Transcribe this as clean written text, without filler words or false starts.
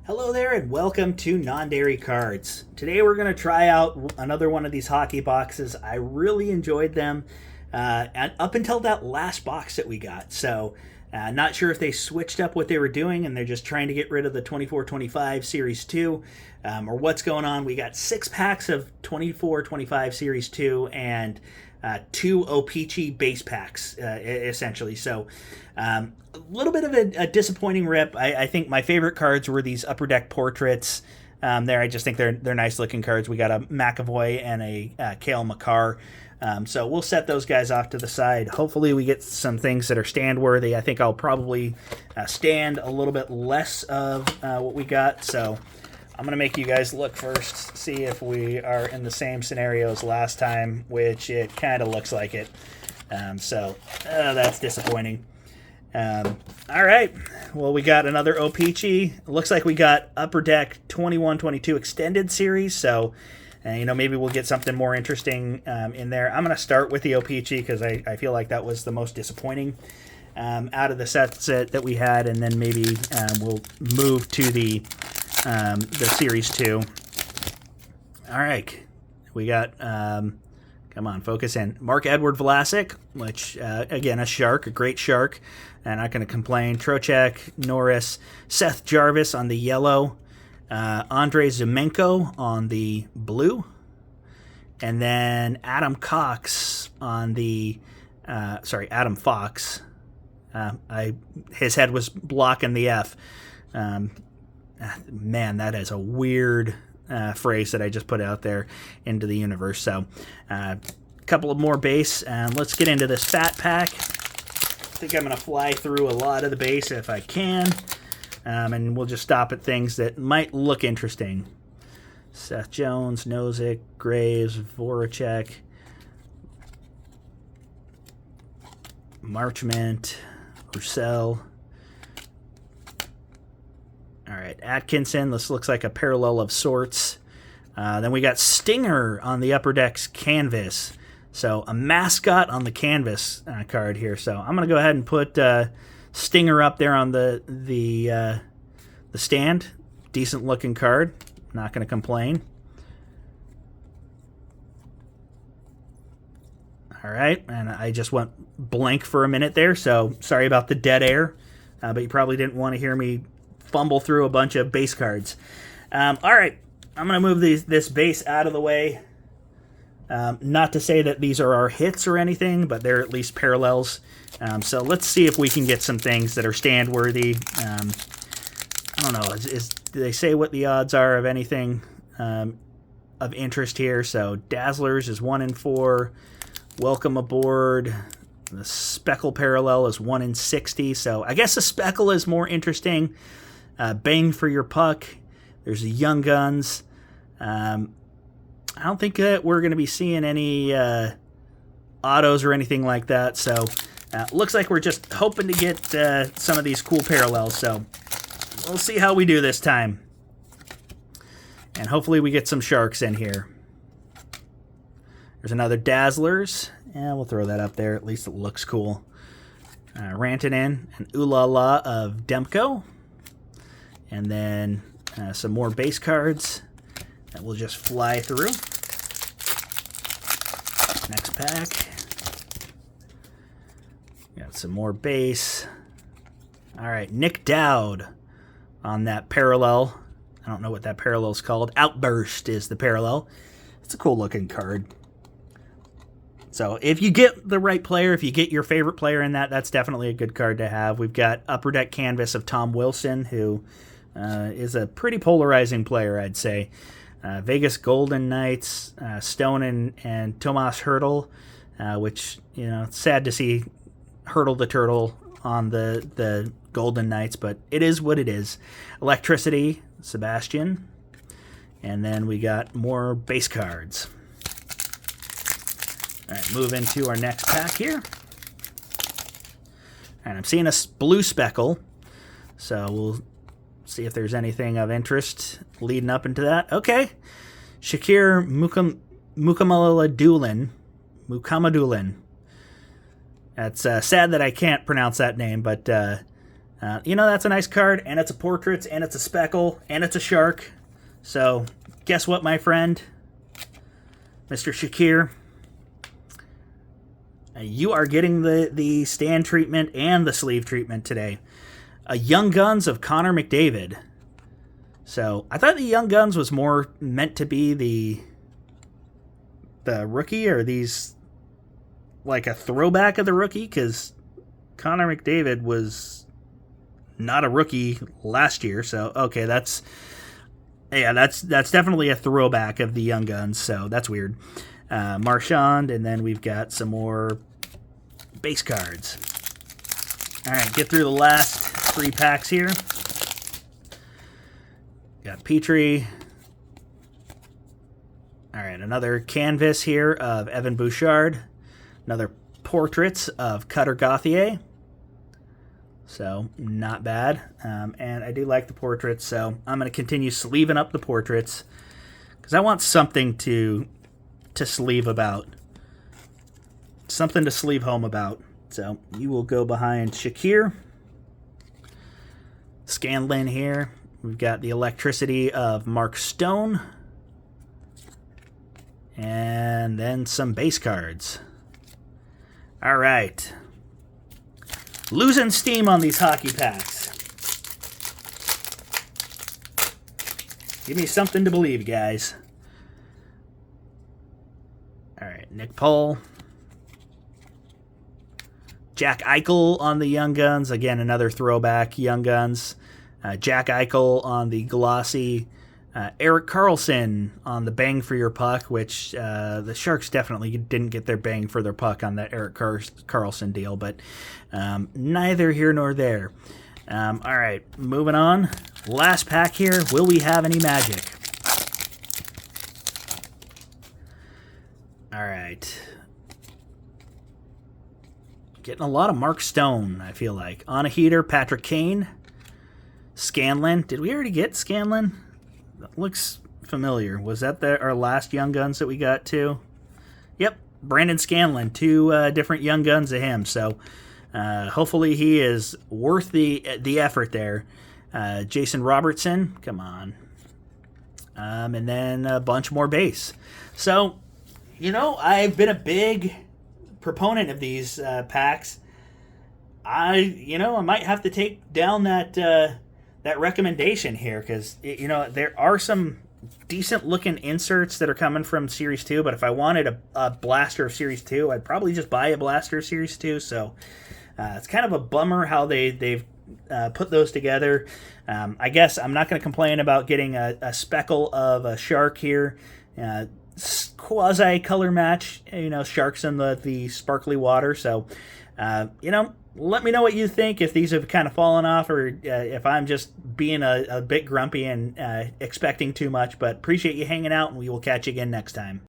Hello there and welcome to Non-Dairy Cards. Today we're going to try out another one of these hockey boxes. I really enjoyed them and up until that last box that we got. So not sure if they switched up what they were doing and they're just trying to get rid of the 24-25 Series 2 or what's going on. We got 6 packs of 24-25 Series 2 and 2 O-Pee-Chee base packs, essentially. So a little bit of a disappointing rip. I think my favorite cards were these Upper Deck portraits. There, I just think they're nice looking cards. We got a McAvoy and a Cale Makar. So we'll set those guys off to the side. Hopefully we get some things that are stand worthy. I think I'll probably stand a little bit less of what we got. So I'm going to make you guys look first, see if we are in the same scenario as last time, which it kind of looks like it. So that's disappointing. All right. Well, we got another O-Pee-Chee. Looks like we got Upper Deck 21-22 Extended Series. So, maybe we'll get something more interesting in there. I'm going to start with the O-Pee-Chee because I feel like that was the most disappointing out of the sets that we had. And then maybe we'll move to the Series 2. All right. We got... come on, focus in. Marc-Edouard Vlasic, which, again, a shark, a great shark. And not going to complain. Trocheck, Norris, Seth Jarvis on the yellow. Andrei Zumenko on the blue. And then Adam Cox on the... Adam Fox. His head was blocking the F. Man, that is a weird... phrase that I just put out there into the universe. So a couple of more base, and let's get into this fat pack. I think I'm going to fly through a lot of the base if I can, and we'll just stop at things that might look interesting. Seth Jones, Nozick, Graves, Voracek, Marchment, Roussel. All right, Atkinson. This looks like a parallel of sorts. Then we got Stinger on the Upper Deck's canvas. So a mascot on the canvas card here. So I'm going to go ahead and put Stinger up there on the stand. Decent looking card. Not going to complain. All right, and I just went blank for a minute there. So sorry about the dead air, but you probably didn't want to hear me fumble through a bunch of base cards. All right, I'm going to move this base out of the way. Not to say that these are our hits or anything, but they're at least parallels. So let's see if we can get some things that are stand-worthy. I don't know. Do they say what the odds are of anything of interest here? So Dazzlers is 1 in 4. Welcome Aboard. The Speckle parallel is 1 in 60. So I guess the Speckle is more interesting. Bang for your puck. There's the Young Guns. I don't think that we're going to be seeing any autos or anything like that. So looks like we're just hoping to get some of these cool parallels. So we'll see how we do this time. And hopefully we get some sharks in here. There's another Dazzlers. Yeah, we'll throw that up there. At least it looks cool. Rantanen and Ooh La La of Demko. And then some more base cards that we'll just fly through. Next pack. Got some more base. All right, Nick Dowd on that parallel. I don't know what that parallel is called. Outburst is the parallel. It's a cool looking card. So if you get the right player, if you get your favorite player in that, that's definitely a good card to have. We've got Upper Deck canvas of Tom Wilson, who is a pretty polarizing player, I'd say. Vegas Golden Knights, Stone and Tomas Hertl, which, it's sad to see Hertl the Turtle on the Golden Knights, but it is what it is. Electricity, Sebastian. And then we got more base cards. All right, move into our next pack here. And I'm seeing a blue speckle, so we'll see if there's anything of interest leading up into that. Okay. Shakir Mukhamadullin. That's sad that I can't pronounce that name, but That's a nice card, and it's a portraits, and it's a speckle, and it's a shark. So, guess what, my friend? Mr. Shakir, you are getting the stand treatment and the sleeve treatment today. A Young Guns of Connor McDavid. So, I thought the Young Guns was more meant to be the rookie, or these like a throwback of the rookie, because Connor McDavid was not a rookie last year. So, okay, that's definitely a throwback of the Young Guns, so that's weird. Marchand, and then we've got some more base cards. All right, get through the last 3 packs here. Got Petrie. All right, another canvas here of Evan Bouchard. Another portraits of Cutter Gauthier. So, not bad. And I do like the portraits, so I'm going to continue sleeving up the portraits because I want something to sleeve about. Something to sleeve home about. So, you will go behind Shakir. Scanlon here. We've got the electricity of Mark Stone. And then some base cards. All right. Losing steam on these hockey packs. Give me something to believe, guys. All right, Nick Pohl. Jack Eichel on the Young Guns. Again, another throwback Young Guns. Jack Eichel on the glossy. Erik Karlsson on the bang for your puck, which the Sharks definitely didn't get their bang for their puck on that Erik Karlsson deal, but neither here nor there. All right, moving on. Last pack here. Will we have any magic? All right. Getting a lot of Mark Stone, I feel like. On a heater, Patrick Kane. Scanlon. Did we already get Scanlon? That looks familiar. Was that our last Young Guns that we got too? Yep, Brandon Scanlon. 2 different Young Guns of him. So hopefully he is worth the effort there. Jason Robertson. Come on. And then a bunch more base. So, I've been a big proponent of these packs. I might have to take down that recommendation here, because there are some decent looking inserts that are coming from Series 2, but if I wanted a blaster of Series 2, I'd probably just buy a blaster of Series 2. So it's kind of a bummer how they've put those together. I guess I'm not going to complain about getting a speckle of a shark here. Quasi color match, sharks in the sparkly water. So let me know what you think, if these have kind of fallen off, or if I'm just being a bit grumpy and expecting too much. But appreciate you hanging out, and we will catch you again next time.